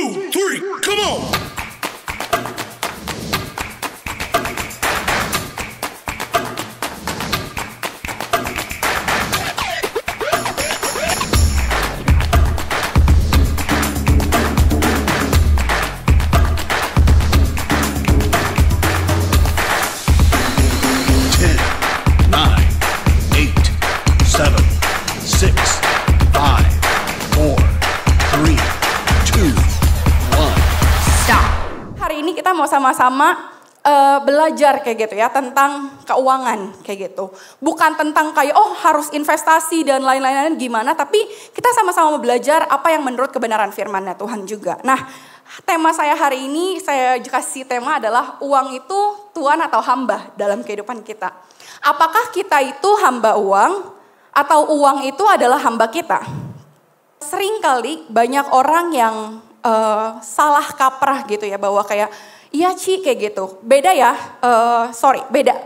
2, 3, come on! Sama-sama belajar kayak gitu ya tentang keuangan kayak gitu. Bukan tentang kayak harus investasi dan lain-lain gimana, tapi kita sama-sama belajar apa yang menurut kebenaran firman-Nya Tuhan juga. Nah, tema saya hari ini saya kasih tema adalah uang itu tuan atau hamba dalam kehidupan kita. Apakah kita itu hamba uang atau uang itu adalah hamba kita? Seringkali banyak orang yang salah kaprah gitu ya, bahwa kayak iya Ci kayak gitu. Beda ya,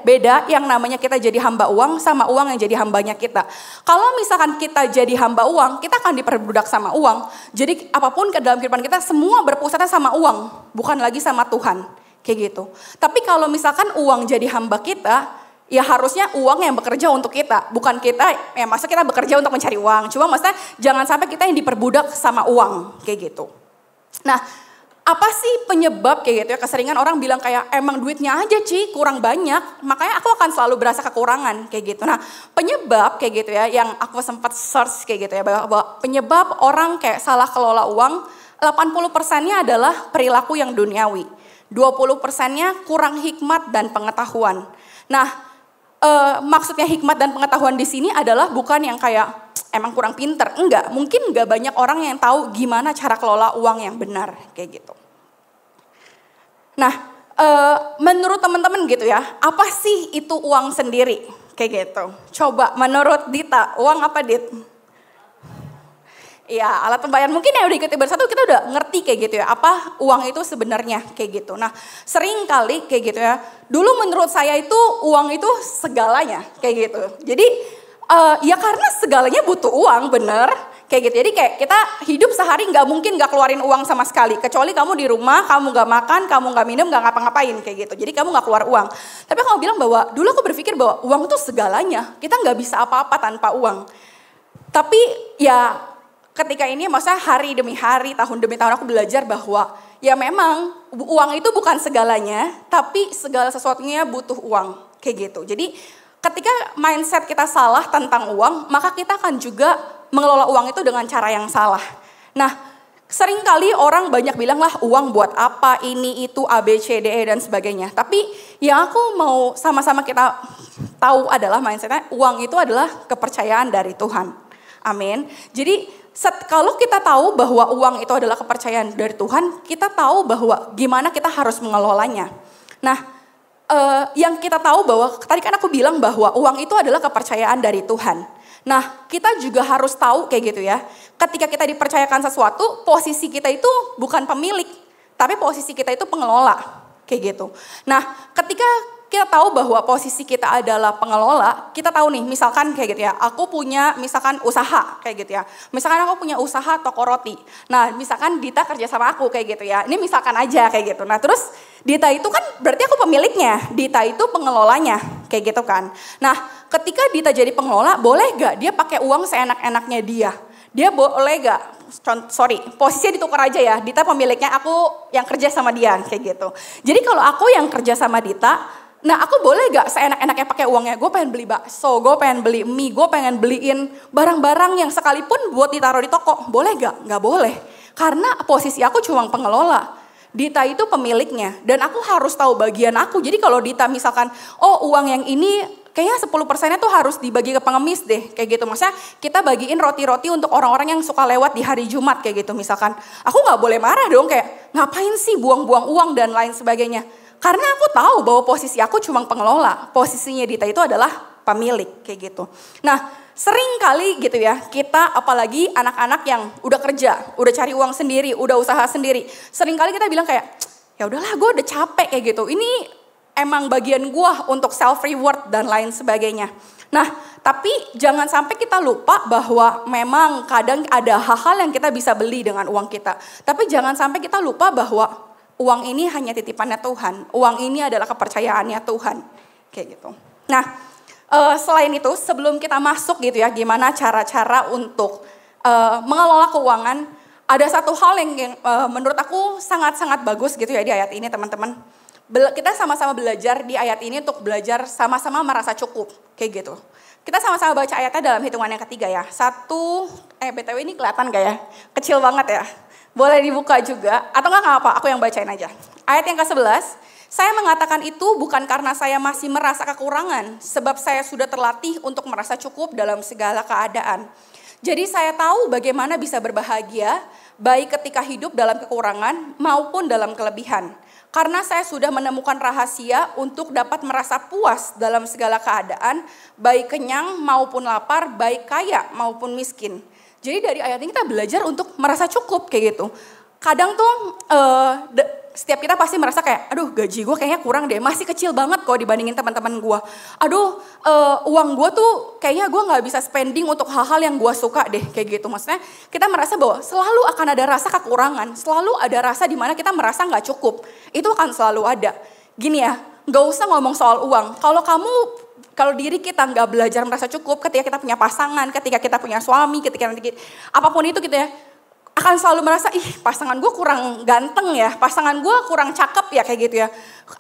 beda yang namanya kita jadi hamba uang sama uang yang jadi hambanya kita. Kalau misalkan kita jadi hamba uang, kita akan diperbudak sama uang. Jadi apapun ke dalam kehidupan kita semua berpusatnya sama uang, bukan lagi sama Tuhan, kayak gitu. Tapi kalau misalkan uang jadi hamba kita, ya harusnya uang yang bekerja untuk kita, bukan kita, ya maksudnya kita bekerja untuk mencari uang. Cuma maksudnya jangan sampai kita yang diperbudak sama uang, kayak gitu. Nah, apa sih penyebab kayak gitu ya? Keseringan orang bilang kayak emang duitnya aja Ci kurang banyak, makanya aku akan selalu berasa kekurangan kayak gitu. Nah, penyebab kayak gitu ya yang aku sempat search kayak gitu ya, bahwa penyebab orang kayak salah kelola uang 80%-nya adalah perilaku yang duniawi. 20%-nya kurang hikmat dan pengetahuan. Nah, maksudnya hikmat dan pengetahuan di sini adalah bukan yang kayak emang kurang pinter, enggak. Mungkin enggak banyak orang yang tahu gimana cara kelola uang yang benar, kayak gitu. Nah, menurut teman-teman gitu ya, apa sih itu uang sendiri, kayak gitu. Coba menurut Dita, uang apa Dit? Iya, alat pembayaran. Mungkin yang udah ikuti bersatu kita udah ngerti kayak gitu ya, apa uang itu sebenarnya kayak gitu. Nah, sering kali kayak gitu ya, dulu menurut saya itu uang itu segalanya kayak gitu. Jadi ya karena segalanya butuh uang, bener kayak gitu. Jadi kayak kita hidup sehari nggak mungkin nggak keluarin uang sama sekali, kecuali kamu di rumah, kamu nggak makan, kamu nggak minum, nggak ngapa-ngapain kayak gitu. Jadi kamu nggak keluar uang. Tapi kamu bilang bahwa dulu aku berpikir bahwa uang itu segalanya, kita nggak bisa apa-apa tanpa uang. Tapi ya ketika ini maksudnya hari demi hari, tahun demi tahun aku belajar bahwa ya memang uang itu bukan segalanya, tapi segala sesuatunya butuh uang kayak gitu. Jadi ketika mindset kita salah tentang uang, maka kita akan juga mengelola uang itu dengan cara yang salah. Nah, seringkali orang banyak bilang lah uang buat apa, ini, itu, A, B, C, D, E, dan sebagainya. Tapi yang aku mau sama-sama kita tahu adalah mindsetnya uang itu adalah kepercayaan dari Tuhan. Amin. Jadi kalau kita tahu bahwa uang itu adalah kepercayaan dari Tuhan, kita tahu bahwa gimana kita harus mengelolanya. Nah, yang kita tahu bahwa tadi kan aku bilang bahwa uang itu adalah kepercayaan dari Tuhan. Nah, kita juga harus tahu kayak gitu ya. Ketika kita dipercayakan sesuatu, posisi kita itu bukan pemilik, tapi posisi kita itu pengelola kayak gitu. Nah, ketika kita tahu bahwa posisi kita adalah pengelola, kita tahu nih misalkan kayak gitu ya, aku punya misalkan usaha kayak gitu ya. Misalkan aku punya usaha toko roti. Nah, misalkan Dita kerja sama aku kayak gitu ya. Ini misalkan aja kayak gitu. Nah, terus Dita itu kan berarti aku pemiliknya, Dita itu pengelolanya kayak gitu kan. Nah, ketika Dita jadi pengelola, boleh gak dia pakai uang seenak-enaknya dia? Dia boleh gak, posisinya ditukar aja ya, Dita pemiliknya, aku yang kerja sama dia kayak gitu. Jadi kalau aku yang kerja sama Dita, nah aku boleh gak seenak-enaknya pakai uangnya, gue pengen beli bakso, gue pengen beli mie, gue pengen beliin barang-barang yang sekalipun buat ditaruh di toko, boleh gak? Gak boleh, karena posisi aku cuma pengelola. Dita itu pemiliknya dan aku harus tahu bagian aku. Jadi kalau Dita misalkan, uang yang ini kayaknya 10%-nya tuh harus dibagi ke pengemis deh, kayak gitu. Maksudnya kita bagiin roti-roti untuk orang-orang yang suka lewat di hari Jumat kayak gitu misalkan. Aku gak boleh marah dong kayak ngapain sih buang-buang uang dan lain sebagainya. Karena aku tahu bahwa posisi aku cuma pengelola, posisinya Dita itu adalah pemilik kayak gitu. Nah, sering kali gitu ya, kita apalagi anak-anak yang udah kerja, udah cari uang sendiri, udah usaha sendiri. Sering kali kita bilang kayak, ya udahlah gue udah capek kayak gitu. Ini emang bagian gue untuk self reward dan lain sebagainya. Nah, Tapi jangan sampai kita lupa bahwa memang kadang ada hal-hal yang kita bisa beli dengan uang kita. Tapi jangan sampai kita lupa bahwa uang ini hanya titipannya Tuhan. Uang ini adalah kepercayaannya Tuhan. Kayak gitu. Nah, selain itu sebelum kita masuk gitu ya, gimana cara-cara untuk mengelola keuangan, ada satu hal yang menurut aku sangat-sangat bagus gitu ya di ayat ini teman-teman. Kita sama-sama belajar di ayat ini untuk belajar sama-sama merasa cukup, kayak gitu. Kita sama-sama baca ayatnya dalam hitungan yang ketiga ya. BTW ini kelihatan gak ya? Kecil banget ya. Boleh dibuka juga, atau enggak apa, aku yang bacain aja. Ayat yang ke-11, saya mengatakan itu bukan karena saya masih merasa kekurangan, sebab saya sudah terlatih untuk merasa cukup dalam segala keadaan. Jadi saya tahu bagaimana bisa berbahagia, baik ketika hidup dalam kekurangan maupun dalam kelebihan. Karena saya sudah menemukan rahasia untuk dapat merasa puas dalam segala keadaan, baik kenyang maupun lapar, baik kaya maupun miskin. Jadi dari ayat ini kita belajar untuk merasa cukup kayak gitu. Kadang tuh setiap kita pasti merasa kayak, aduh gaji gue kayaknya kurang deh, masih kecil banget kok dibandingin teman-teman gue. Aduh uang gue tuh kayaknya gue gak bisa spending untuk hal-hal yang gue suka deh, kayak gitu. Maksudnya kita merasa bahwa selalu akan ada rasa kekurangan, selalu ada rasa dimana kita merasa gak cukup. Itu akan selalu ada. Gini ya, gak usah ngomong soal uang. Kalau diri kita gak belajar merasa cukup ketika kita punya pasangan, ketika kita punya suami, ketika nanti apapun itu gitu ya, akan selalu merasa, pasangan gue kurang ganteng ya, pasangan gue kurang cakep ya kayak gitu ya.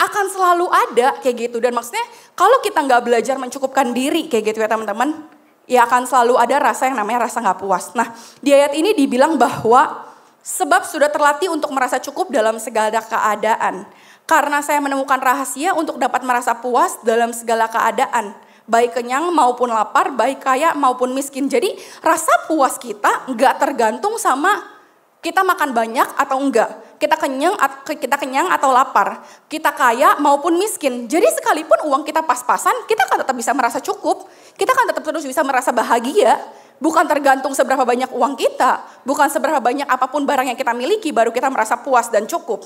Akan selalu ada kayak gitu. Dan maksudnya kalau kita gak belajar mencukupkan diri kayak gitu ya teman-teman, ya akan selalu ada rasa yang namanya rasa gak puas. Nah di ayat ini dibilang bahwa sebab sudah terlatih untuk merasa cukup dalam segala keadaan. Karena saya menemukan rahasia untuk dapat merasa puas dalam segala keadaan. Baik kenyang maupun lapar, baik kaya maupun miskin. Jadi rasa puas kita gak tergantung sama kita makan banyak atau enggak. Kita kenyang atau lapar. Kita kaya maupun miskin. Jadi sekalipun uang kita pas-pasan, kita kan tetap bisa merasa cukup. Kita kan tetap terus bisa merasa bahagia. Bukan tergantung seberapa banyak uang kita. Bukan seberapa banyak apapun barang yang kita miliki baru kita merasa puas dan cukup.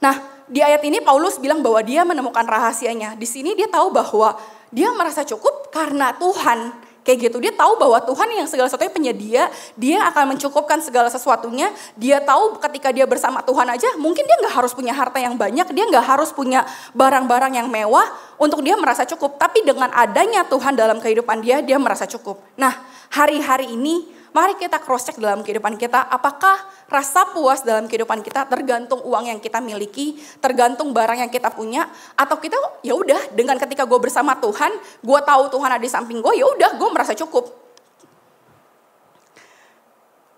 Nah, di ayat ini Paulus bilang bahwa dia menemukan rahasianya. Di sini dia tahu bahwa dia merasa cukup karena Tuhan. Kayak gitu, dia tahu bahwa Tuhan yang segala sesuatunya penyedia, dia akan mencukupkan segala sesuatunya. Dia tahu ketika dia bersama Tuhan aja, mungkin dia gak harus punya harta yang banyak, dia gak harus punya barang-barang yang mewah untuk dia merasa cukup. Tapi dengan adanya Tuhan dalam kehidupan dia merasa cukup. Nah, hari-hari ini mari kita cross check dalam kehidupan kita, apakah rasa puas dalam kehidupan kita tergantung uang yang kita miliki, tergantung barang yang kita punya, atau kita ya udah dengan ketika gue bersama Tuhan, gue tahu Tuhan ada di samping gue, ya udah gue merasa cukup.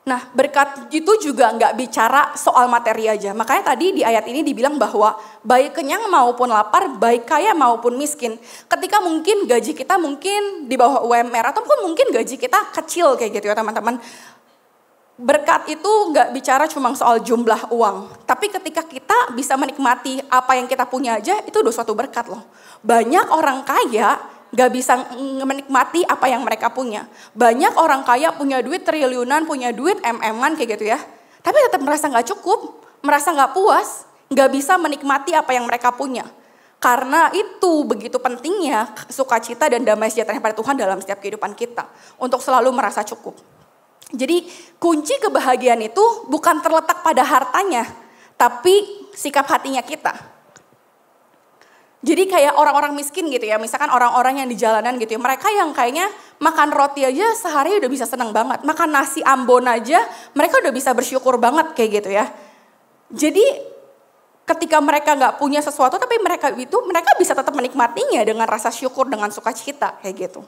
Nah berkat itu juga nggak bicara soal materi aja. Makanya tadi di ayat ini dibilang bahwa baik kenyang maupun lapar, baik kaya maupun miskin. Ketika mungkin gaji kita mungkin di bawah UMR ataupun mungkin gaji kita kecil kayak gitu ya teman-teman. Berkat itu nggak bicara cuma soal jumlah uang. Tapi ketika kita bisa menikmati apa yang kita punya aja itu udah suatu berkat loh. Banyak orang kaya gak bisa menikmati apa yang mereka punya. Banyak orang kaya punya duit triliunan, punya duit MM-an kayak gitu ya. Tapi tetap merasa gak cukup, merasa gak puas, gak bisa menikmati apa yang mereka punya. Karena itu begitu pentingnya sukacita dan damai sejahtera pada Tuhan dalam setiap kehidupan kita. Untuk selalu merasa cukup. Jadi kunci kebahagiaan itu bukan terletak pada hartanya, tapi sikap hatinya kita. Jadi kayak orang-orang miskin gitu ya, misalkan orang-orang yang di jalanan gitu ya, mereka yang kayaknya makan roti aja sehari udah bisa senang banget, makan nasi Ambon aja mereka udah bisa bersyukur banget kayak gitu ya. Jadi ketika mereka gak punya sesuatu tapi mereka bisa tetap menikmatinya dengan rasa syukur, dengan sukacita kayak gitu.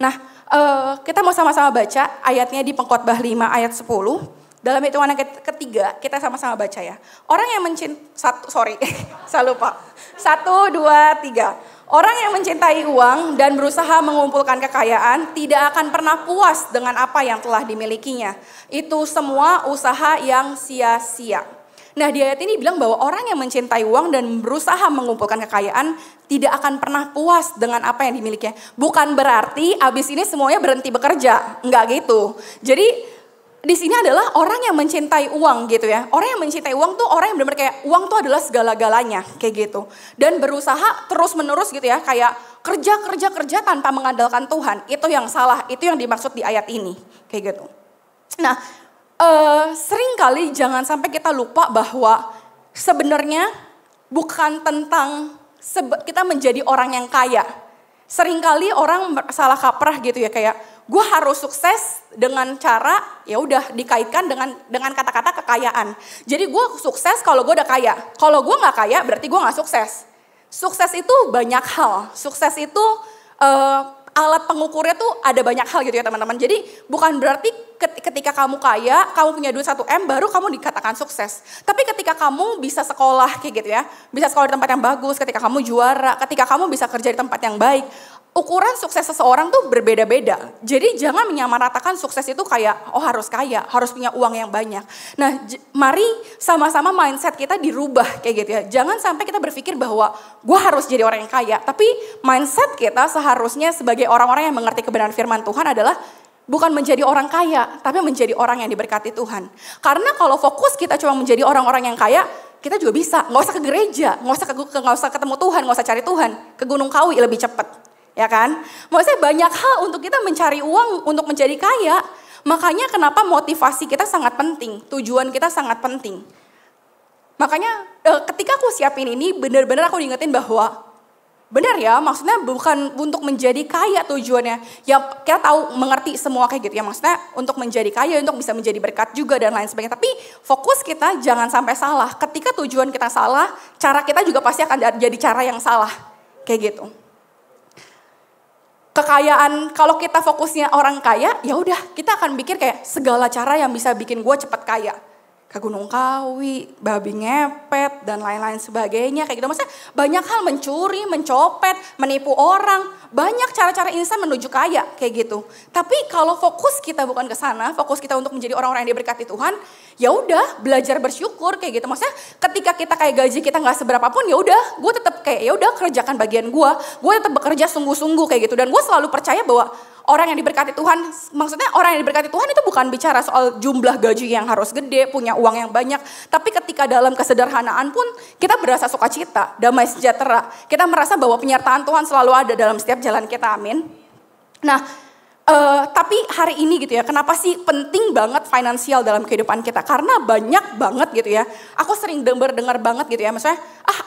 Nah kita mau sama-sama baca ayatnya di Pengkhotbah 5 ayat 10. Dalam hitungan yang ketiga, kita sama-sama baca ya. Orang yang saya lupa. 1, 2, 3. Orang yang mencintai uang dan berusaha mengumpulkan kekayaan tidak akan pernah puas dengan apa yang telah dimilikinya. Itu semua usaha yang sia-sia. Nah di ayat ini bilang bahwa orang yang mencintai uang dan berusaha mengumpulkan kekayaan tidak akan pernah puas dengan apa yang dimilikinya. Bukan berarti abis ini semuanya berhenti bekerja, enggak gitu. Jadi di sini adalah orang yang mencintai uang gitu ya. Orang yang mencintai uang tuh orang yang benar-benar kayak uang tuh adalah segala-galanya kayak gitu. Dan berusaha terus-menerus gitu ya, kayak kerja tanpa mengandalkan Tuhan. Itu yang salah, itu yang dimaksud di ayat ini kayak gitu. Nah, sering kali jangan sampai kita lupa bahwa sebenarnya bukan tentang kita menjadi orang yang kaya. Seringkali orang salah kaprah gitu ya, kayak gue harus sukses dengan cara ya udah dikaitkan dengan kata-kata kekayaan. Jadi gue sukses kalau gue udah kaya. Kalau gue nggak kaya berarti gue nggak sukses. Sukses itu banyak hal. Sukses itu alat pengukurnya tuh ada banyak hal gitu ya teman-teman. Jadi bukan berarti ketika kamu kaya, kamu punya duit 1 M baru kamu dikatakan sukses. Tapi ketika kamu bisa sekolah kayak gitu ya, bisa sekolah di tempat yang bagus, ketika kamu juara, ketika kamu bisa kerja di tempat yang baik, ukuran sukses seseorang tuh berbeda-beda. Jadi jangan menyamaratakan sukses itu kayak harus kaya, harus punya uang yang banyak. Nah, mari sama-sama mindset kita dirubah kayak gitu ya. Jangan sampai kita berpikir bahwa gue harus jadi orang yang kaya. Tapi mindset kita seharusnya sebagai orang-orang yang mengerti kebenaran firman Tuhan adalah bukan menjadi orang kaya, tapi menjadi orang yang diberkati Tuhan. Karena kalau fokus kita cuma menjadi orang-orang yang kaya, kita juga bisa. Nggak usah ke gereja, nggak usah ketemu Tuhan, nggak usah cari Tuhan. Ke Gunung Kawi lebih cepat. Ya kan? Maksudnya banyak hal untuk kita mencari uang untuk menjadi kaya. Makanya kenapa motivasi kita sangat penting. Tujuan kita sangat penting. Makanya ketika aku siapin ini benar-benar aku diingetin bahwa benar ya, maksudnya bukan untuk menjadi kaya tujuannya. Ya kita tahu mengerti semua kayak gitu ya. Maksudnya untuk menjadi kaya, untuk bisa menjadi berkat juga dan lain sebagainya. Tapi fokus kita jangan sampai salah. Ketika tujuan kita salah, cara kita juga pasti akan jadi cara yang salah. Kayak gitu. Kekayaan, kalau kita fokusnya orang kaya, ya udah kita akan pikir kayak segala cara yang bisa bikin gue cepat kaya. Ke Gunung Kawi, babi ngepet, dan lain-lain sebagainya. Kayak gitu, maksudnya banyak hal mencuri, mencopet, menipu orang. Banyak cara-cara instan menuju kaya, kayak gitu. Tapi kalau fokus kita bukan ke sana, fokus kita untuk menjadi orang-orang yang diberkati Tuhan, ya udah belajar bersyukur kayak gitu. Maksudnya ketika kita kayak gaji kita nggak seberapa pun, ya udah gue tetap kayak ya udah kerjakan bagian gue tetap bekerja sungguh-sungguh kayak gitu. Dan gue selalu percaya bahwa orang yang diberkati Tuhan, maksudnya orang yang diberkati Tuhan itu bukan bicara soal jumlah gaji yang harus gede, punya uang yang banyak. Tapi ketika dalam kesederhanaan pun kita berasa sukacita, damai sejahtera. Kita merasa bahwa penyertaan Tuhan selalu ada dalam setiap jalan kita, amin. Nah, tapi hari ini gitu ya, kenapa sih penting banget finansial dalam kehidupan kita? Karena banyak banget gitu ya, aku sering dengar banget gitu ya, maksudnya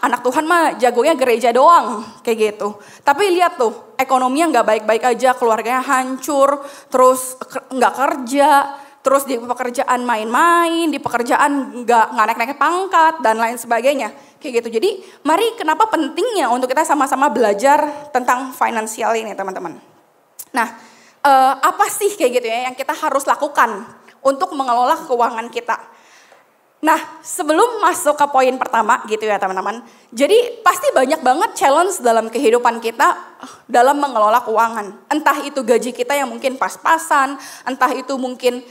anak Tuhan mah jagonya gereja doang kayak gitu. Tapi lihat tuh, ekonominya nggak baik-baik aja, keluarganya hancur, terus nggak kerja, terus di pekerjaan main-main, di pekerjaan nggak naik-naik pangkat dan lain sebagainya kayak gitu. Jadi mari kenapa pentingnya untuk kita sama-sama belajar tentang finansial ini teman-teman. Nah, apa sih kayak gitu ya yang kita harus lakukan untuk mengelola keuangan kita. Nah, sebelum masuk ke poin pertama gitu ya teman-teman. Jadi pasti banyak banget challenge dalam kehidupan kita dalam mengelola keuangan. Entah itu gaji kita yang mungkin pas-pasan, entah itu mungkin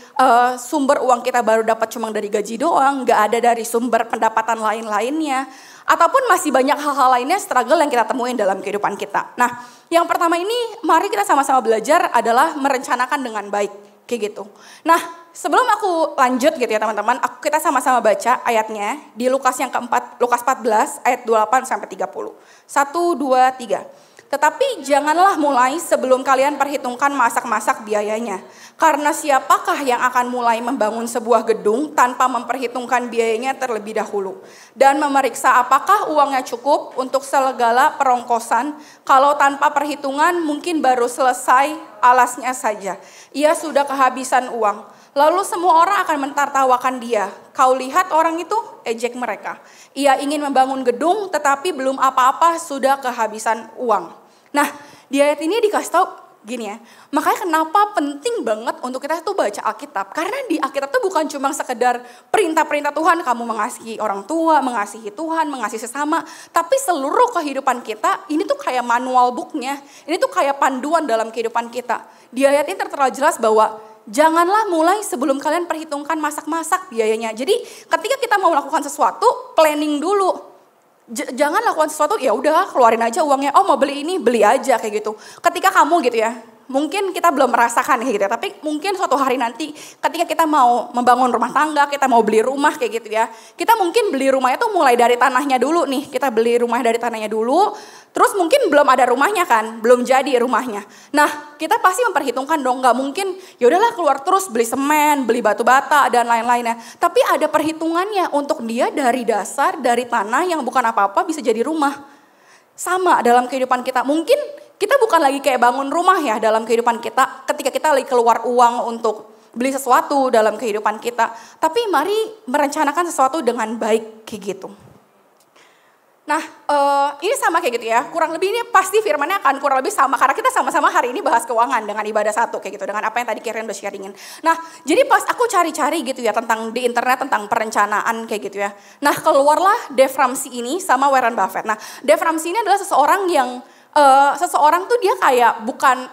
sumber uang kita baru dapat cuma dari gaji doang, gak ada dari sumber pendapatan lain-lainnya. Ataupun masih banyak hal-hal lainnya struggle yang kita temuin dalam kehidupan kita. Nah, yang pertama ini mari kita sama-sama belajar adalah merencanakan dengan baik. Kayak gitu. Nah, sebelum aku lanjut gitu ya teman-teman, kita sama-sama baca ayatnya di Lukas yang keempat, Lukas 14 ayat 28 sampai 30. 1, 2, 3. Tetapi janganlah mulai sebelum kalian perhitungkan masak-masak biayanya. Karena siapakah yang akan mulai membangun sebuah gedung tanpa memperhitungkan biayanya terlebih dahulu. Dan memeriksa apakah uangnya cukup untuk segala perongkosan. Kalau tanpa perhitungan mungkin baru selesai alasnya saja. Ia sudah kehabisan uang. Lalu semua orang akan mentertawakan dia. Kau lihat orang itu, ejek mereka. Ia ingin membangun gedung tetapi belum apa-apa sudah kehabisan uang. Nah, di ayat ini dikasih tahu gini ya. Makanya kenapa penting banget untuk kita tuh baca Alkitab. Karena di Alkitab tuh bukan cuma sekedar perintah-perintah Tuhan. Kamu mengasihi orang tua, mengasihi Tuhan, mengasihi sesama. Tapi seluruh kehidupan kita ini tuh kayak manual booknya. Ini tuh kayak panduan dalam kehidupan kita. Di ayat ini tertera jelas bahwa janganlah mulai sebelum kalian perhitungkan masak-masak biayanya. Jadi ketika kita mau melakukan sesuatu, planning dulu. Jangan lakukan sesuatu, ya udah keluarin aja uangnya. Oh mau beli ini, beli aja kayak gitu. Ketika kamu gitu ya, mungkin kita belum merasakan kayak gitu ya, tapi mungkin suatu hari nanti ketika kita mau membangun rumah tangga, kita mau beli rumah kayak gitu ya, kita mungkin beli rumahnya tuh mulai dari tanahnya dulu nih, kita beli rumah dari tanahnya dulu, terus mungkin belum ada rumahnya kan, belum jadi rumahnya. Nah kita pasti memperhitungkan dong, nggak mungkin ya udahlah keluar terus beli semen, beli batu bata dan lain-lainnya. Tapi ada perhitungannya untuk dia dari dasar, dari tanah yang bukan apa-apa bisa jadi rumah. Sama dalam kehidupan kita, mungkin kita bukan lagi kayak bangun rumah ya dalam kehidupan kita ketika kita lagi keluar uang untuk beli sesuatu dalam kehidupan kita. Tapi mari merencanakan sesuatu dengan baik kayak gitu. Nah ini sama kayak gitu ya, kurang lebih ini pasti firmannya akan kurang lebih sama. Karena kita sama-sama hari ini bahas keuangan dengan ibadah satu kayak gitu. Dengan apa yang tadi Karen udah sharingin. Nah jadi pas aku cari-cari gitu ya tentang di internet tentang perencanaan kayak gitu ya. Nah keluarlah Dave Ramsey ini sama Warren Buffett. Nah Dave Ramsey ini adalah seseorang tuh dia kayak bukan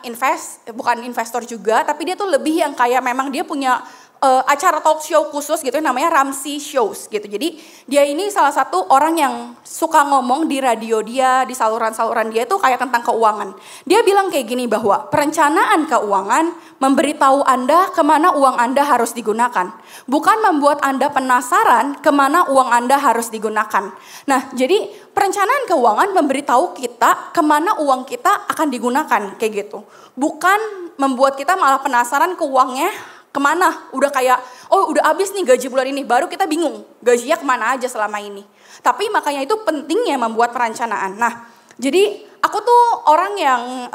investor juga, tapi dia tuh lebih yang kayak memang dia punya acara talk show khusus gitu namanya Ramsey Shows gitu. Jadi dia ini salah satu orang yang suka ngomong di radio dia, di saluran-saluran dia itu kayak tentang keuangan. Dia bilang kayak gini bahwa perencanaan keuangan memberitahu Anda kemana uang Anda harus digunakan. Bukan membuat Anda penasaran kemana uang Anda harus digunakan. Nah jadi perencanaan keuangan memberitahu kita kemana uang kita akan digunakan kayak gitu. Bukan membuat kita malah penasaran ke uangnya kemana, udah kayak, oh udah habis nih gaji bulan ini, baru kita bingung gajinya kemana aja selama ini. Tapi makanya itu pentingnya membuat perencanaan. Nah, jadi aku tuh orang yang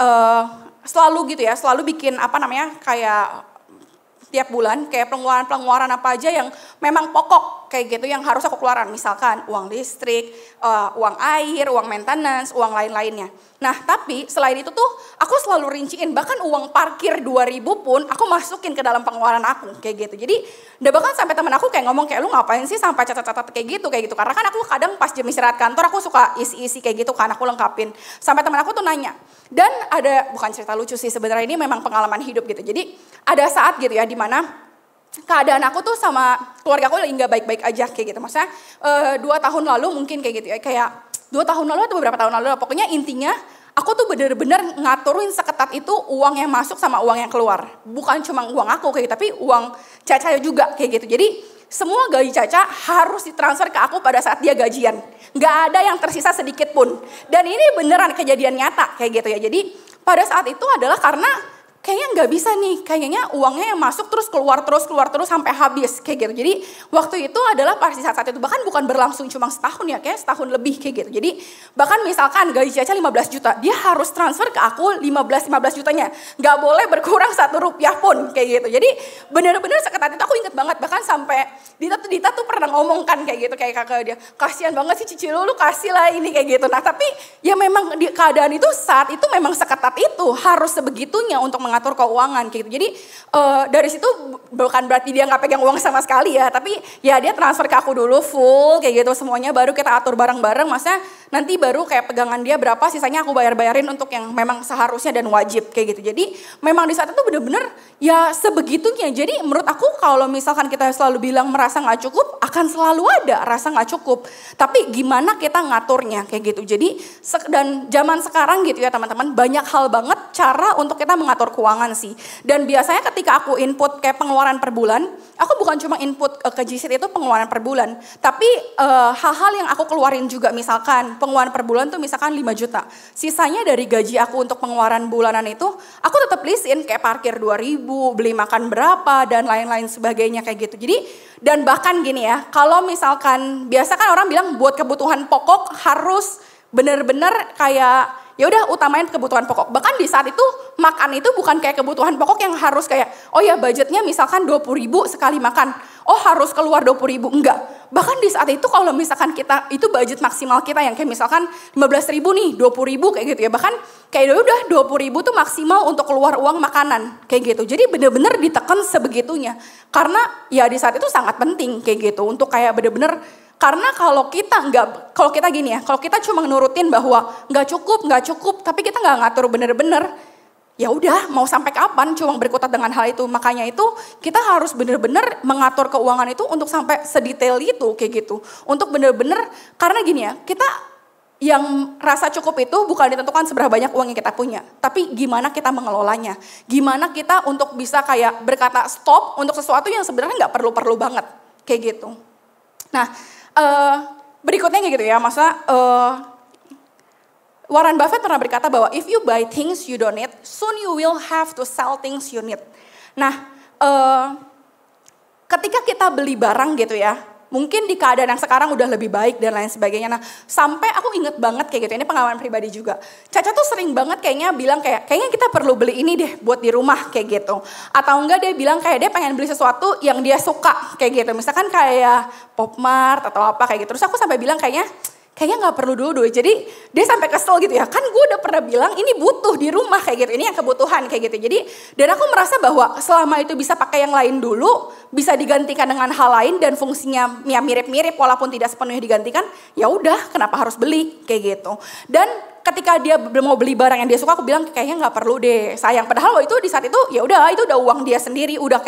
selalu gitu ya, selalu bikin kayak tiap bulan kayak pengeluaran apa aja yang memang pokok kayak gitu yang harus aku keluaran. Misalkan uang listrik, uang air, uang maintenance, uang lain-lainnya. Nah tapi selain itu tuh aku selalu rinciin, bahkan uang parkir 2.000 pun aku masukin ke dalam pengeluaran aku kayak gitu. Jadi udah bahkan sampai teman aku kayak ngomong kayak lu ngapain sih sampai catat-catat kayak gitu. Karena kan aku kadang pas jam istirahat kantor aku suka isi-isi kayak gitu kan, aku lengkapin. Sampai teman aku tuh nanya, dan ada, bukan cerita lucu sih sebenarnya, ini memang pengalaman hidup gitu. Jadi ada saat gitu ya dimana keadaan aku tuh sama keluarga aku lagi gak baik-baik aja kayak gitu. Maksudnya 2 tahun lalu mungkin kayak gitu ya, kayak 2 tahun lalu atau beberapa tahun lalu, pokoknya intinya aku tuh bener-bener ngaturin seketat itu uang yang masuk sama uang yang keluar. Bukan cuma uang aku kayak gitu, tapi uang Caca juga kayak gitu. Jadi semua gaji Caca harus ditransfer ke aku pada saat dia gajian. Gak ada yang tersisa sedikit pun. Dan ini beneran kejadian nyata kayak gitu ya. Jadi pada saat itu adalah karena kayaknya nggak bisa nih, kayaknya uangnya yang masuk terus keluar terus sampai habis kayak gitu. Jadi waktu itu adalah pas di saat itu, bahkan bukan berlangsung cuma setahun ya, kayak setahun lebih kayak gitu. Jadi bahkan misalkan gaji Caca 15 juta, dia harus transfer ke aku 15 jutanya, nggak boleh berkurang 1 rupiah pun kayak gitu. Jadi bener-bener seketat itu aku inget banget, bahkan sampai Dita tuh pernah ngomong kan kayak gitu, kayak kakak dia, kasihan banget sih Cici lu kasih lah ini kayak gitu. Nah tapi ya memang di keadaan itu saat itu memang seketat itu, harus sebegitunya untuk mengatur keuangan gitu. Jadi dari situ bukan berarti dia nggak pegang uang sama sekali ya, tapi ya dia transfer ke aku dulu full kayak gitu semuanya, baru kita atur bareng-bareng. Maksudnya nanti baru kayak pegangan dia berapa, sisanya aku bayarin untuk yang memang seharusnya dan wajib kayak gitu. Jadi memang di saat itu bener-bener ya sebegitunya. Jadi menurut aku kalau misalkan kita selalu bilang merasa nggak cukup, akan selalu ada rasa nggak cukup. Tapi gimana kita ngaturnya kayak gitu. Jadi dan zaman sekarang gitu ya teman-teman, banyak hal banget cara untuk kita mengatur keuangan sih. Dan biasanya ketika aku input kayak pengeluaran per bulan, aku bukan cuma input ke GSeed itu pengeluaran per bulan, tapi hal-hal yang aku keluarin juga, misalkan pengeluaran per bulan tuh misalkan 5 juta. Sisanya dari gaji aku untuk pengeluaran bulanan itu, aku tetap listin kayak parkir 2.000, beli makan berapa dan lain-lain sebagainya kayak gitu. Jadi dan bahkan gini ya, kalau misalkan biasa kan orang bilang buat kebutuhan pokok harus bener-bener kayak ya udah utamain kebutuhan pokok. Bahkan di saat itu makan itu bukan kayak kebutuhan pokok yang harus kayak oh ya budgetnya misalkan 20.000 sekali makan. Oh harus keluar 20.000, enggak. Bahkan di saat itu kalau misalkan kita itu budget maksimal kita yang kayak misalkan 15.000 nih, 20.000 kayak gitu ya. Bahkan kayak udah 20.000 tuh maksimal untuk keluar uang makanan kayak gitu. Jadi bener-bener ditekan sebegitunya. Karena ya di saat itu sangat penting kayak gitu untuk kayak bener-bener. Karena kalau kita gini ya, kalau kita cuma nurutin bahwa nggak cukup, tapi kita nggak ngatur bener-bener, ya udah mau sampai kapan cuma berkutat dengan hal itu. Makanya itu kita harus bener-bener mengatur keuangan itu untuk sampai sedetail itu kayak gitu. Untuk bener-bener, karena gini ya, kita yang rasa cukup itu bukan ditentukan seberapa banyak uang yang kita punya, tapi gimana kita mengelolanya. Gimana kita untuk bisa kayak berkata stop untuk sesuatu yang sebenarnya nggak perlu-perlu banget, kayak gitu. Nah, berikutnya kayak gitu ya, Warren Buffett pernah berkata bahwa if you buy things you don't need, soon you will have to sell things you need. Nah, ketika kita beli barang gitu ya, mungkin di keadaan yang sekarang udah lebih baik dan lain sebagainya. Nah, sampai aku inget banget kayak gitu, ini pengalaman pribadi juga. Caca tuh sering banget kayaknya bilang kayaknya kita perlu beli ini deh buat di rumah kayak gitu. Atau enggak dia bilang kayak dia pengen beli sesuatu yang dia suka kayak gitu. Misalkan kayak Popmart atau apa kayak gitu. Terus aku sampai bilang kayaknya nggak perlu dulu. Jadi dia sampai kesel gitu ya. Kan gue udah pernah bilang ini butuh di rumah kayak gitu. Ini yang kebutuhan kayak gitu. Jadi dan aku merasa bahwa selama itu bisa pakai yang lain dulu, bisa digantikan dengan hal lain dan fungsinya ya mirip-mirip walaupun tidak sepenuhnya digantikan, ya udah kenapa harus beli kayak gitu. Dan ketika dia mau beli barang yang dia suka, aku bilang kayaknya nggak perlu deh, sayang. Padahal itu di saat itu ya udah itu udah uang dia sendiri, udah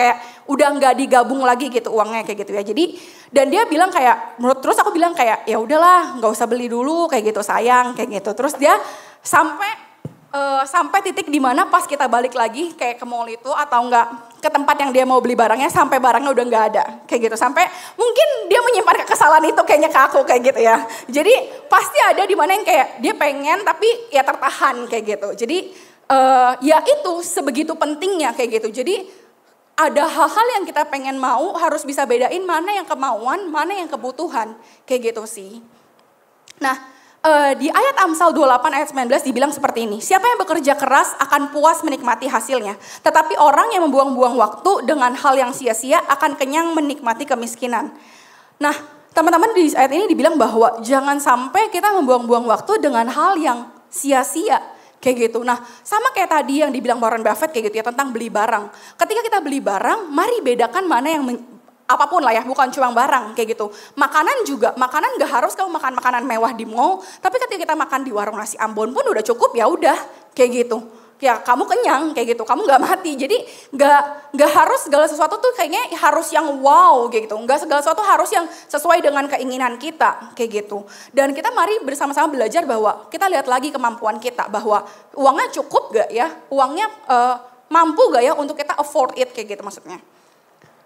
nggak digabung lagi gitu uangnya kayak gitu ya. Jadi dan dia bilang kayak terus aku bilang kayak ya udahlah nggak usah beli dulu kayak gitu sayang kayak gitu. Terus dia sampai titik di mana pas kita balik lagi kayak ke mall itu atau enggak ke tempat yang dia mau beli barangnya sampai barangnya udah nggak ada kayak gitu, sampai mungkin dia menyimpan kesalahan itu kayaknya ke aku kayak gitu ya. Jadi pasti ada di mana yang kayak dia pengen tapi ya tertahan kayak gitu. Jadi ya itu sebegitu pentingnya kayak gitu. Jadi ada hal-hal yang kita pengen mau harus bisa bedain mana yang kemauan, mana yang kebutuhan kayak gitu sih. Nah, di ayat Amsal 28 ayat 19 dibilang seperti ini. Siapa yang bekerja keras akan puas menikmati hasilnya. Tetapi orang yang membuang-buang waktu dengan hal yang sia-sia akan kenyang menikmati kemiskinan. Nah, teman-teman di ayat ini dibilang bahwa jangan sampai kita membuang-buang waktu dengan hal yang sia-sia. Kayak gitu. Nah, sama kayak tadi yang dibilang Warren Buffett kayak gitu ya tentang beli barang. Ketika kita beli barang, mari bedakan mana yang apapun lah ya, bukan cuma barang kayak gitu. Makanan juga, makanan gak harus kamu makan makanan mewah di mall, tapi ketika kita makan di warung nasi Ambon pun udah cukup ya udah kayak gitu. Ya kamu kenyang kayak gitu, kamu gak mati. Jadi gak harus segala sesuatu tuh kayaknya harus yang wow kayak gitu. Gak segala sesuatu harus yang sesuai dengan keinginan kita kayak gitu. Dan kita mari bersama-sama belajar bahwa kita lihat lagi kemampuan kita, bahwa uangnya cukup gak ya, uangnya mampu gak ya untuk kita afford it kayak gitu maksudnya.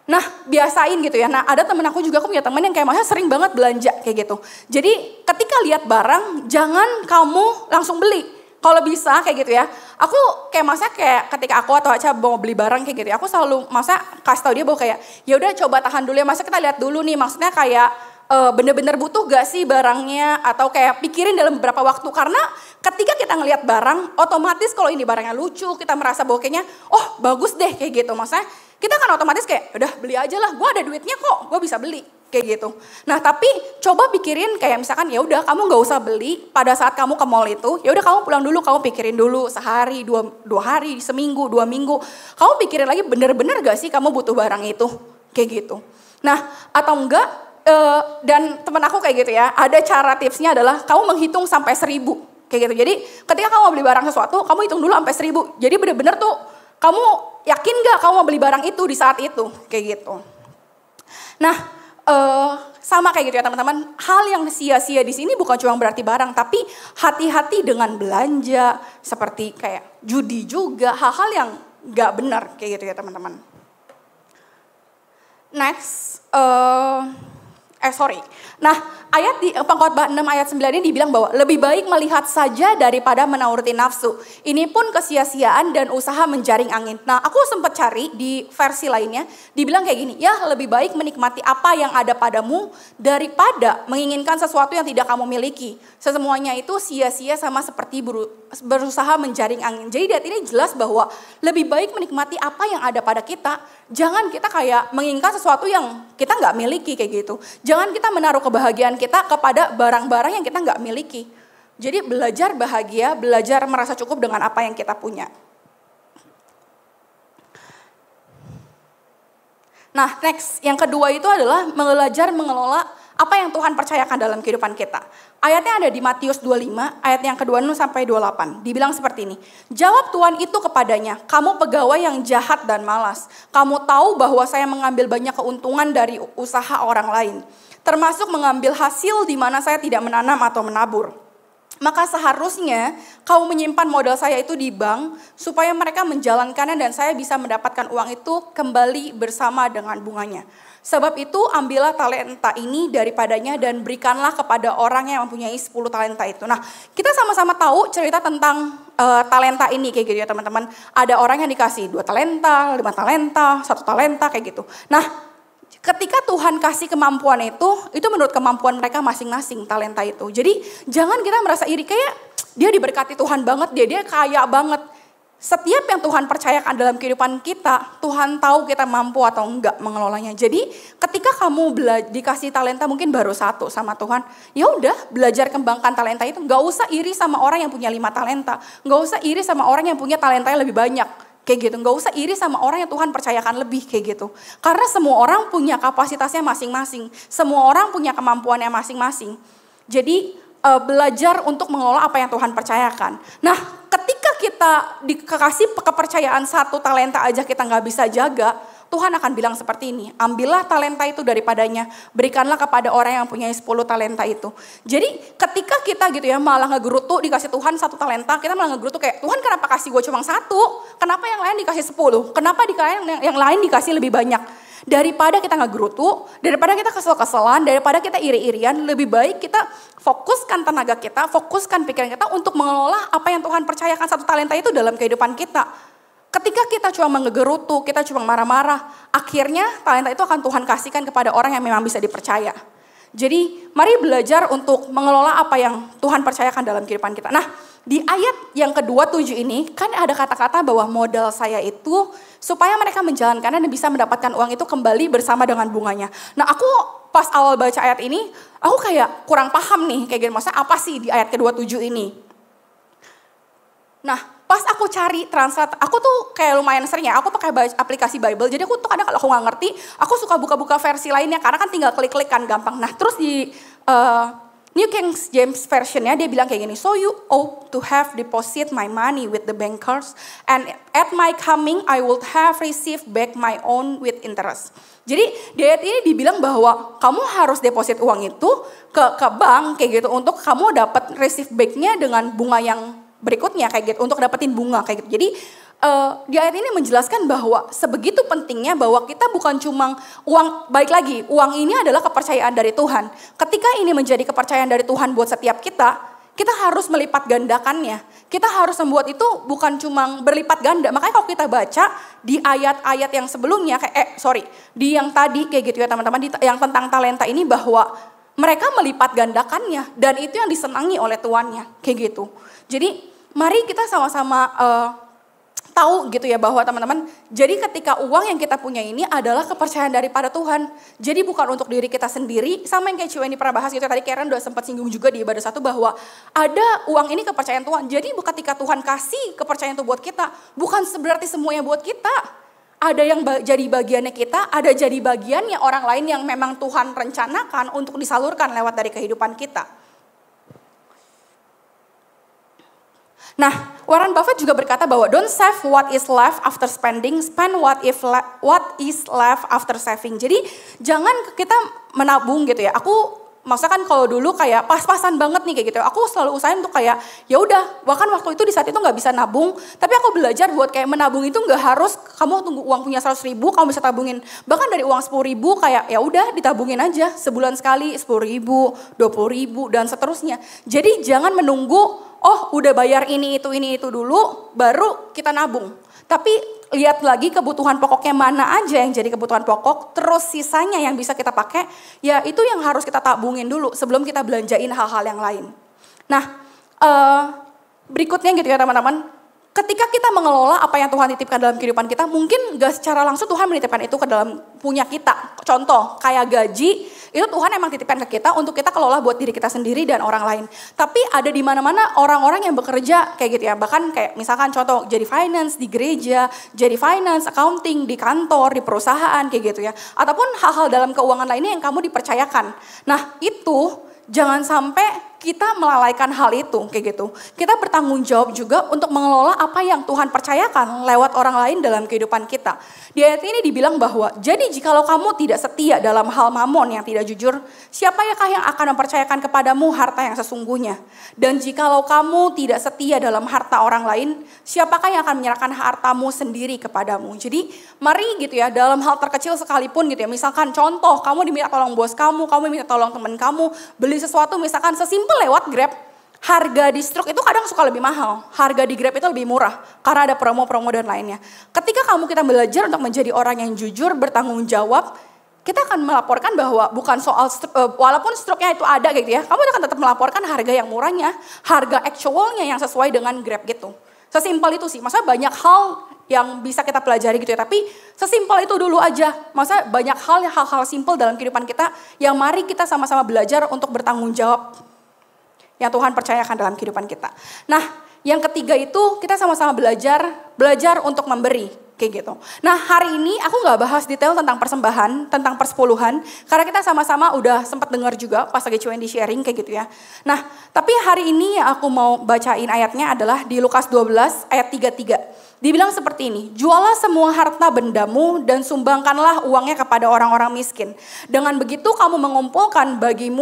Nah biasain gitu ya, nah ada temen aku juga, aku punya temen yang kayak maksudnya sering banget belanja kayak gitu. Jadi ketika lihat barang, jangan kamu langsung beli. Kalau bisa kayak gitu ya, aku kayak maksudnya kayak ketika aku atau Aca mau beli barang kayak gitu ya, aku selalu masa kasih tau dia bahwa kayak ya udah coba tahan dulu ya, masa kita lihat dulu nih, maksudnya kayak bener-bener butuh gak sih barangnya, atau kayak pikirin dalam beberapa waktu. Karena ketika kita ngelihat barang, otomatis kalau ini barangnya lucu, kita merasa bahwa kayaknya oh bagus deh kayak gitu, maksudnya kita kan otomatis kayak udah beli aja lah, gue ada duitnya kok, gue bisa beli kayak gitu. Nah tapi coba pikirin kayak misalkan ya udah kamu nggak usah beli pada saat kamu ke mall itu, ya udah kamu pulang dulu, kamu pikirin dulu sehari, dua hari, seminggu, 2 minggu, kamu pikirin lagi bener-bener gak sih kamu butuh barang itu kayak gitu. Nah atau enggak dan temen aku kayak gitu ya, ada cara tipsnya adalah kamu menghitung sampai 1000 kayak gitu. Jadi ketika kamu mau beli barang sesuatu, kamu hitung dulu sampai 1000. Jadi bener-bener tuh kamu yakin gak kamu mau beli barang itu di saat itu kayak gitu. Nah sama kayak gitu ya teman-teman, hal yang sia-sia di sini bukan cuma berarti barang, tapi hati-hati dengan belanja, seperti kayak judi juga, hal-hal yang gak benar kayak gitu ya teman-teman. Next, Nah, ayat di Pengkhotbah 6 ayat 9 ini dibilang bahwa lebih baik melihat saja daripada menuruti nafsu. Ini pun kesia-siaan dan usaha menjaring angin. Nah, aku sempat cari di versi lainnya, dibilang kayak gini, ya lebih baik menikmati apa yang ada padamu daripada menginginkan sesuatu yang tidak kamu miliki. Semuanya itu sia-sia sama seperti berusaha menjaring angin. Jadi dari ini jelas bahwa lebih baik menikmati apa yang ada pada kita. Jangan kita kayak menginginkan sesuatu yang kita nggak miliki kayak gitu. Jangan kita menaruh kebahagiaan kita kepada barang-barang yang kita nggak miliki. Jadi belajar bahagia, belajar merasa cukup dengan apa yang kita punya. Nah next, yang kedua itu adalah belajar mengelola apa yang Tuhan percayakan dalam kehidupan kita. Ayatnya ada di Matius 25, ayat yang ke-26 sampai 28. Dibilang seperti ini. Jawab Tuhan itu kepadanya, kamu pegawai yang jahat dan malas. Kamu tahu bahwa saya mengambil banyak keuntungan dari usaha orang lain. Termasuk mengambil hasil di mana saya tidak menanam atau menabur. Maka seharusnya kamu menyimpan modal saya itu di bank supaya mereka menjalankannya dan saya bisa mendapatkan uang itu kembali bersama dengan bunganya. Sebab itu ambillah talenta ini daripadanya dan berikanlah kepada orang yang mempunyai 10 talenta itu. Nah, kita sama-sama tahu cerita tentang talenta ini kayak gitu ya teman-teman. Ada orang yang dikasih 2 talenta, 5 talenta, 1 talenta kayak gitu. Nah, ketika Tuhan kasih kemampuan itu menurut kemampuan mereka masing-masing talenta itu. Jadi jangan kita merasa iri kayak dia diberkati Tuhan banget, dia kaya banget. Setiap yang Tuhan percayakan dalam kehidupan kita, Tuhan tahu kita mampu atau enggak mengelolanya. Jadi ketika kamu dikasih talenta mungkin baru 1 sama Tuhan, ya udah belajar kembangkan talenta itu. Enggak usah iri sama orang yang punya 5 talenta, enggak usah iri sama orang yang punya talenta yang lebih banyak. Kayak gitu, nggak usah iri sama orang yang Tuhan percayakan lebih kayak gitu. Karena semua orang punya kapasitasnya masing-masing. Semua orang punya kemampuannya masing-masing. Jadi belajar untuk mengelola apa yang Tuhan percayakan. Nah, ketika kita dikasih kepercayaan 1 talenta aja kita nggak bisa jaga, Tuhan akan bilang seperti ini, ambillah talenta itu daripadanya, berikanlah kepada orang yang punya 10 talenta itu. Jadi ketika kita gitu ya malah ngegerutu dikasih Tuhan 1 talenta, kita malah ngegerutu kayak, Tuhan kenapa kasih gue cuma 1? Kenapa yang lain dikasih 10? Kenapa yang lain dikasih lebih banyak? Daripada kita ngegerutu, daripada kita kesel-keselan, daripada kita iri-irian, lebih baik kita fokuskan tenaga kita, fokuskan pikiran kita untuk mengelola apa yang Tuhan percayakan 1 talenta itu dalam kehidupan kita. Ketika kita cuma ngegerutu, kita cuma marah-marah, akhirnya talenta itu akan Tuhan kasihkan kepada orang yang memang bisa dipercaya. Jadi mari belajar untuk mengelola apa yang Tuhan percayakan dalam kehidupan kita. Nah, di ayat yang kedua 7 ini kan ada kata-kata bahwa modal saya itu supaya mereka menjalankannya dan bisa mendapatkan uang itu kembali bersama dengan bunganya. Nah, aku pas awal baca ayat ini, aku kayak kurang paham nih kayak gini, maksudnya apa sih di ayat kedua 7 ini. Nah, pas aku cari translate, aku tuh kayak lumayan sering ya, aku pakai aplikasi Bible, jadi aku tuh kadang kalau aku gak ngerti, aku suka buka-buka versi lainnya, karena kan tinggal klik-klik kan gampang. Nah terus di New King James Version-nya dia bilang kayak gini, so you ought to have deposit my money with the bankers, and at my coming I would have received back my own with interest. Jadi di ayat ini dibilang bahwa kamu harus deposit uang itu ke bank kayak gitu, untuk kamu dapat receive back-nya dengan bunga yang berikutnya kayak gitu, untuk dapetin bunga kayak gitu. Jadi di ayat ini menjelaskan bahwa sebegitu pentingnya bahwa kita bukan cuma uang, baik lagi uang ini adalah kepercayaan dari Tuhan. Ketika ini menjadi kepercayaan dari Tuhan buat setiap kita harus melipat gandakannya. Kita harus membuat itu bukan cuma berlipat ganda. Makanya kalau kita baca di ayat-ayat yang sebelumnya, di yang tadi kayak gitu ya teman-teman, yang tentang talenta ini bahwa mereka melipat gandakannya dan itu yang disenangi oleh tuannya kayak gitu. Jadi mari kita sama-sama tahu gitu ya bahwa teman-teman, jadi ketika uang yang kita punya ini adalah kepercayaan daripada Tuhan. Jadi bukan untuk diri kita sendiri, sama yang kayak Ciweni pernah bahas gitu, tadi Karen udah sempat singgung juga di ibadah 1 bahwa ada uang ini kepercayaan Tuhan. Jadi ketika Tuhan kasih kepercayaan itu buat kita, bukan berarti semuanya buat kita. Ada yang jadi bagiannya kita, ada jadi bagiannya orang lain yang memang Tuhan rencanakan untuk disalurkan lewat dari kehidupan kita. Nah, Warren Buffett juga berkata bahwa don't save what is left after spending, spend what is left after saving. Jadi jangan kita menabung gitu ya. Maksudnya kan kalau dulu kayak pas-pasan banget nih kayak gitu. Aku selalu usahain untuk kayak ya udah, bahkan waktu itu di saat itu nggak bisa nabung. Tapi aku belajar buat kayak menabung itu nggak harus kamu tunggu uang punya 100.000 kamu bisa tabungin. Bahkan dari uang 10.000 kayak ya udah ditabungin aja sebulan sekali 10.000, 20.000 dan seterusnya. Jadi jangan menunggu udah bayar ini itu dulu baru kita nabung. Tapi lihat lagi kebutuhan pokoknya mana aja yang jadi kebutuhan pokok, terus sisanya yang bisa kita pakai, ya itu yang harus kita tabungin dulu sebelum kita belanjain hal-hal yang lain. Nah, berikutnya gitu ya teman-teman, ketika kita mengelola apa yang Tuhan titipkan dalam kehidupan kita, mungkin gak secara langsung Tuhan menitipkan itu ke dalam punya kita. Contoh, kayak gaji, itu Tuhan emang titipkan ke kita untuk kita kelola buat diri kita sendiri dan orang lain. Tapi ada di mana-mana orang-orang yang bekerja kayak gitu ya. Bahkan kayak misalkan contoh jadi finance di gereja, jadi finance, accounting di kantor, di perusahaan kayak gitu ya. Ataupun hal-hal dalam keuangan lainnya yang kamu dipercayakan. Nah itu jangan sampai kita melalaikan hal itu kayak gitu. Kita bertanggung jawab juga untuk mengelola apa yang Tuhan percayakan lewat orang lain dalam kehidupan kita. Di ayat ini dibilang bahwa, jadi jikalau kamu tidak setia dalam hal mamon yang tidak jujur, siapakah yang akan mempercayakan kepadamu harta yang sesungguhnya? Dan jikalau kamu tidak setia dalam harta orang lain, siapakah yang akan menyerahkan hartamu sendiri kepadamu? Jadi mari gitu ya, dalam hal terkecil sekalipun gitu ya, misalkan contoh kamu diminta tolong bos kamu minta tolong teman kamu, beli sesuatu misalkan sesimpel lewat Grab, harga di Struk itu kadang suka lebih mahal, harga di Grab itu lebih murah karena ada promo-promo dan lainnya. Ketika kita belajar untuk menjadi orang yang jujur, bertanggung jawab, kita akan melaporkan bahwa bukan soal walaupun Struknya itu ada gitu ya, kamu akan tetap melaporkan harga yang murahnya, harga actualnya yang sesuai dengan Grab gitu. Sesimpel itu sih, maksudnya banyak hal yang bisa kita pelajari gitu ya, tapi sesimpel itu dulu aja. Masa banyak hal-hal simpel dalam kehidupan kita yang mari kita sama-sama belajar untuk bertanggung jawab yang Tuhan percayakan dalam kehidupan kita. Nah, yang ketiga itu kita sama-sama belajar untuk memberi kayak gitu. Nah, hari ini aku nggak bahas detail tentang persembahan, tentang persepuluhan, karena kita sama-sama udah sempat dengar juga pas lagi di sharing kayak gitu ya. Nah, tapi hari ini yang aku mau bacain ayatnya adalah di Lukas 12 ayat 33. Dibilang seperti ini, jualah semua harta bendamu dan sumbangkanlah uangnya kepada orang-orang miskin. Dengan begitu kamu mengumpulkan bagi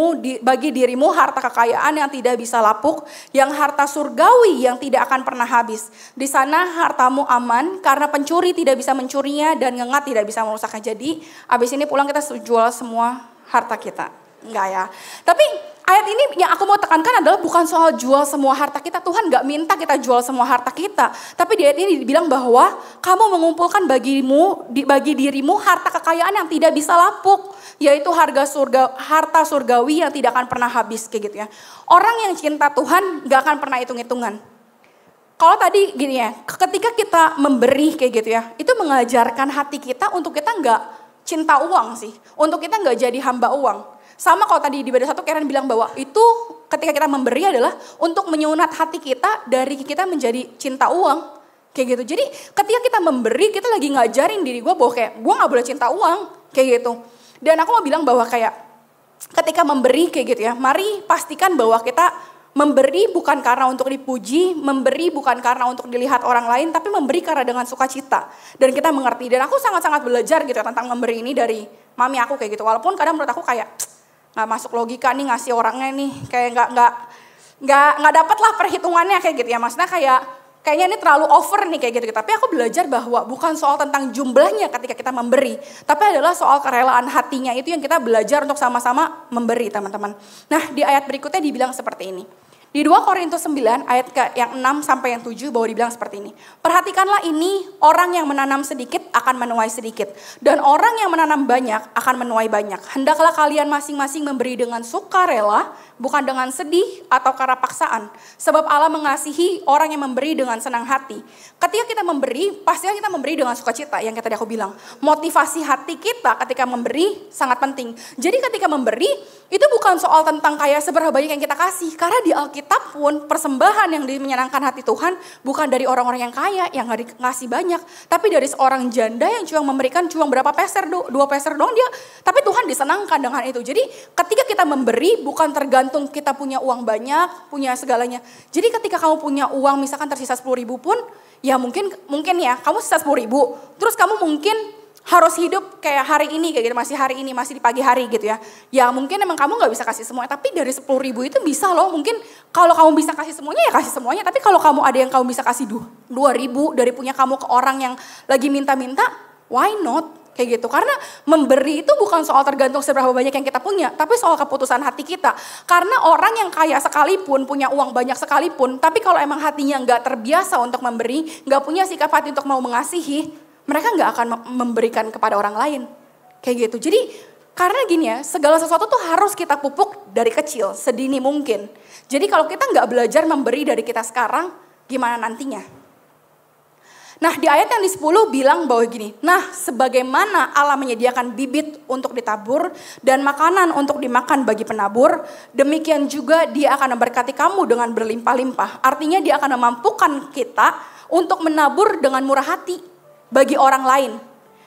dirimu harta kekayaan yang tidak bisa lapuk, yang harta surgawi yang tidak akan pernah habis. Di sana hartamu aman karena pencuri tidak bisa mencurinya dan ngengat tidak bisa merusaknya. Jadi abis ini pulang kita jual semua harta kita. Enggak ya. Tapi ayat ini yang aku mau tekankan adalah bukan soal jual semua harta kita. Tuhan gak minta kita jual semua harta kita. Tapi di ayat ini dibilang bahwa kamu mengumpulkan bagi dirimu harta kekayaan yang tidak bisa lapuk. Yaitu harta surgawi yang tidak akan pernah habis kayak gitu ya. Orang yang cinta Tuhan gak akan pernah hitung-hitungan. Kalau tadi gini ya, ketika kita memberi kayak gitu ya, itu mengajarkan hati kita untuk kita gak cinta uang sih. Untuk kita gak jadi hamba uang. Sama kalau tadi di beda satu Karen bilang bahwa itu ketika kita memberi adalah untuk menyunat hati kita dari kita menjadi cinta uang. Kayak gitu. Jadi ketika kita memberi, kita lagi ngajarin diri gue bahwa kayak gue gak boleh cinta uang. Kayak gitu. Dan aku mau bilang bahwa kayak ketika memberi kayak gitu ya, mari pastikan bahwa kita memberi bukan karena untuk dipuji, memberi bukan karena untuk dilihat orang lain, tapi memberi karena dengan sukacita. Dan kita mengerti. Dan aku sangat-sangat belajar gitu ya, tentang memberi ini dari mami aku kayak gitu. Walaupun kadang menurut aku kayak nggak masuk logika nih ngasih orangnya nih, kayak nggak dapat lah perhitungannya kayak gitu ya. Maksudnya kayaknya ini terlalu over nih kayak gitu. Tapi aku belajar bahwa bukan soal tentang jumlahnya ketika kita memberi, tapi adalah soal kerelaan hatinya itu yang kita belajar untuk sama-sama memberi teman-teman. Nah di ayat berikutnya dibilang seperti ini. Di 2 Korintus 9 ayat yang 6 sampai yang 7 bahwa dibilang seperti ini. Perhatikanlah ini, orang yang menanam sedikit akan menuai sedikit. Dan orang yang menanam banyak akan menuai banyak. Hendaklah kalian masing-masing memberi dengan sukarela, bukan dengan sedih atau karena paksaan. Sebab Allah mengasihi orang yang memberi dengan senang hati. Ketika kita memberi, pastinya kita memberi dengan sukacita yang tadi aku bilang. Motivasi hati kita ketika memberi sangat penting. Jadi ketika memberi, itu bukan soal tentang kayak seberapa banyak yang kita kasih. Karena di Alkitab pun persembahan yang menyenangkan hati Tuhan bukan dari orang-orang yang kaya yang ngasih banyak, tapi dari seorang janda yang cuma memberikan berapa peser, 2 peser doang dia, tapi Tuhan disenangkan dengan itu. Jadi ketika kita memberi bukan tergantung kita punya uang banyak, punya segalanya. Jadi ketika kamu punya uang misalkan tersisa 10.000 pun, ya mungkin ya kamu sisa 10.000, terus kamu mungkin harus hidup kayak hari ini kayak gitu, masih di pagi hari gitu ya. Ya mungkin emang kamu gak bisa kasih semuanya, tapi dari 10.000 itu bisa loh. Mungkin kalau kamu bisa kasih semuanya ya kasih semuanya, tapi kalau kamu ada yang kamu bisa kasih 2.000 dari punya kamu ke orang yang lagi minta-minta, why not? Kayak gitu. Karena memberi itu bukan soal tergantung seberapa banyak yang kita punya, tapi soal keputusan hati kita. Karena orang yang kaya sekalipun, punya uang banyak sekalipun, tapi kalau emang hatinya gak terbiasa untuk memberi, gak punya sikap hati untuk mau mengasihi, mereka gak akan memberikan kepada orang lain. Kayak gitu. Jadi karena gini ya, segala sesuatu tuh harus kita pupuk dari kecil, sedini mungkin. Jadi kalau kita gak belajar memberi dari kita sekarang, gimana nantinya? Nah di ayat yang di 10 bilang bahwa gini, nah sebagaimana Allah menyediakan bibit untuk ditabur dan makanan untuk dimakan bagi penabur, demikian juga Dia akan memberkati kamu dengan berlimpah-limpah. Artinya Dia akan memampukan kita untuk menabur dengan murah hati bagi orang lain.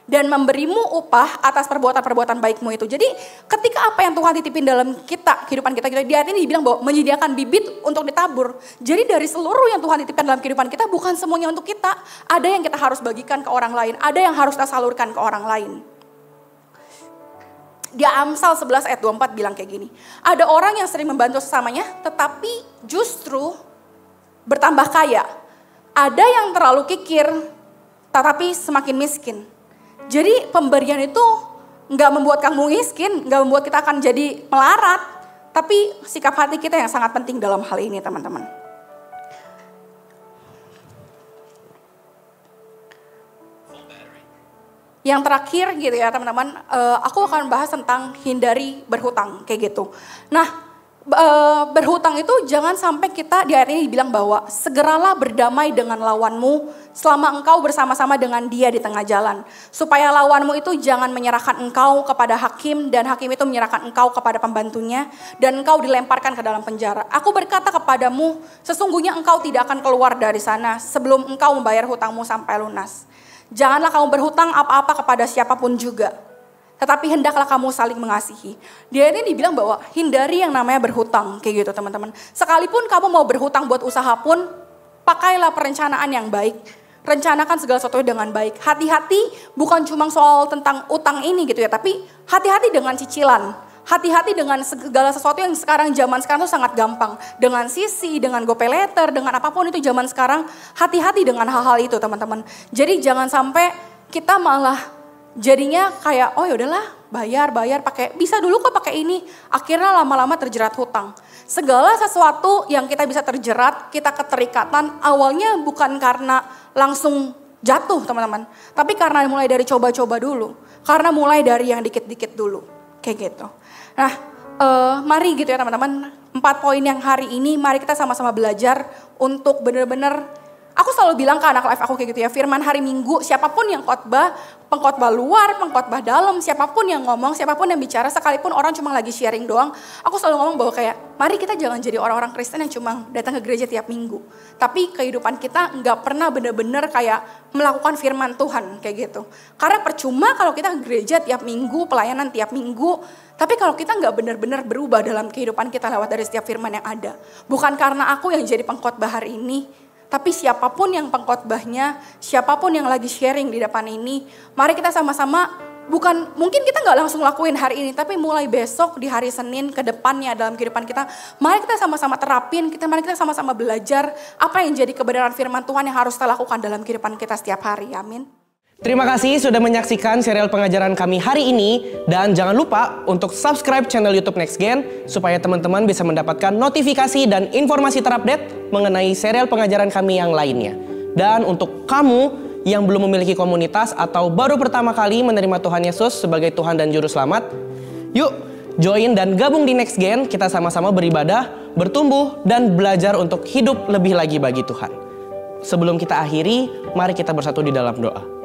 dan memberimu upah atas perbuatan-perbuatan baikmu itu. Jadi ketika apa yang Tuhan titipin dalam kita, kehidupan kita, di ayat ini dibilang bahwa menyediakan bibit untuk ditabur. Jadi dari seluruh yang Tuhan titipkan dalam kehidupan kita, bukan semuanya untuk kita. Ada yang kita harus bagikan ke orang lain, ada yang harus kita salurkan ke orang lain. Di Amsal 11 ayat 24 bilang kayak gini. Ada orang yang sering membantu sesamanya, tetapi justru bertambah kaya. Ada yang terlalu kikir, tetapi semakin miskin. Jadi pemberian itu nggak membuat kamu miskin, nggak membuat kita akan jadi melarat. Tapi sikap hati kita yang sangat penting dalam hal ini, teman-teman. Yang terakhir gitu ya teman-teman, aku akan bahas tentang hindari berhutang kayak gitu. Nah, berhutang itu jangan sampai kita di ayat ini dibilang bahwa segeralah berdamai dengan lawanmu selama engkau bersama-sama dengan dia di tengah jalan. Supaya lawanmu itu jangan menyerahkan engkau kepada hakim dan hakim itu menyerahkan engkau kepada pembantunya dan engkau dilemparkan ke dalam penjara. Aku berkata kepadamu, sesungguhnya engkau tidak akan keluar dari sana sebelum engkau membayar hutangmu sampai lunas. Janganlah kamu berhutang apa-apa kepada siapapun juga. Tetapi hendaklah kamu saling mengasihi. Dia ini dibilang bahwa hindari yang namanya berhutang. Kayak gitu teman-teman. Sekalipun kamu mau berhutang buat usaha pun, pakailah perencanaan yang baik. Rencanakan segala sesuatu dengan baik. Hati-hati bukan cuma soal tentang utang ini gitu ya. Tapi hati-hati dengan cicilan. Hati-hati dengan segala sesuatu yang zaman sekarang tuh sangat gampang. Dengan sisi, dengan GoPayLater, dengan apapun itu zaman sekarang. Hati-hati dengan hal-hal itu teman-teman. Jadi jangan sampai kita malah jadinya kayak oh yaudahlah bayar pakai bisa dulu kok pakai ini, akhirnya lama-lama terjerat hutang. Segala sesuatu yang kita bisa terjerat, kita keterikatan awalnya bukan karena langsung jatuh teman-teman, tapi karena mulai dari coba-coba dulu, karena mulai dari yang dikit-dikit dulu kayak gitu. Nah mari gitu ya teman-teman, 4 poin yang hari ini mari kita sama-sama belajar untuk benar-benar. Aku selalu bilang ke anak live aku kayak gitu ya, firman hari Minggu, siapapun yang khotbah, pengkhotbah luar, pengkhotbah dalam, siapapun yang ngomong, siapapun yang bicara, sekalipun orang cuma lagi sharing doang, aku selalu ngomong bahwa kayak, mari kita jangan jadi orang-orang Kristen yang cuma datang ke gereja tiap minggu. Tapi kehidupan kita nggak pernah bener-bener kayak melakukan firman Tuhan kayak gitu. Karena percuma kalau kita ke gereja tiap minggu, pelayanan tiap minggu, tapi kalau kita nggak benar-benar berubah dalam kehidupan kita lewat dari setiap firman yang ada. Bukan karena aku yang jadi pengkhotbah hari ini, tapi siapapun yang pengkhotbahnya, siapapun yang lagi sharing di depan ini, mari kita sama-sama, mungkin kita nggak langsung lakuin hari ini, tapi mulai besok di hari Senin ke depannya dalam kehidupan kita, mari kita sama-sama terapin, mari kita sama-sama belajar apa yang jadi kebenaran firman Tuhan yang harus kita lakukan dalam kehidupan kita setiap hari. Amin. Terima kasih sudah menyaksikan serial pengajaran kami hari ini. Dan jangan lupa untuk subscribe channel YouTube Next Gen supaya teman-teman bisa mendapatkan notifikasi dan informasi terupdate mengenai serial pengajaran kami yang lainnya. Dan untuk kamu yang belum memiliki komunitas atau baru pertama kali menerima Tuhan Yesus sebagai Tuhan dan Juru Selamat, yuk join dan gabung di Next Gen. Kita sama-sama beribadah, bertumbuh, dan belajar untuk hidup lebih lagi bagi Tuhan. Sebelum kita akhiri, mari kita bersatu di dalam doa.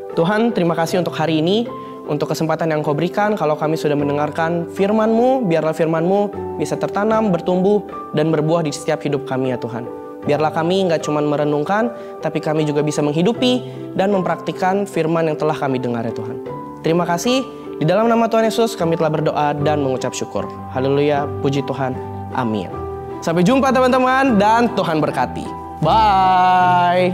Tuhan, terima kasih untuk hari ini, untuk kesempatan yang Kau berikan. Kalau kami sudah mendengarkan firman-Mu, biarlah firman-Mu bisa tertanam, bertumbuh, dan berbuah di setiap hidup kami ya Tuhan. Biarlah kami nggak cuma merenungkan, tapi kami juga bisa menghidupi dan mempraktikkan firman yang telah kami dengar ya Tuhan. Terima kasih, di dalam nama Tuhan Yesus kami telah berdoa dan mengucap syukur. Haleluya, puji Tuhan, amin. Sampai jumpa teman-teman, dan Tuhan berkati. Bye.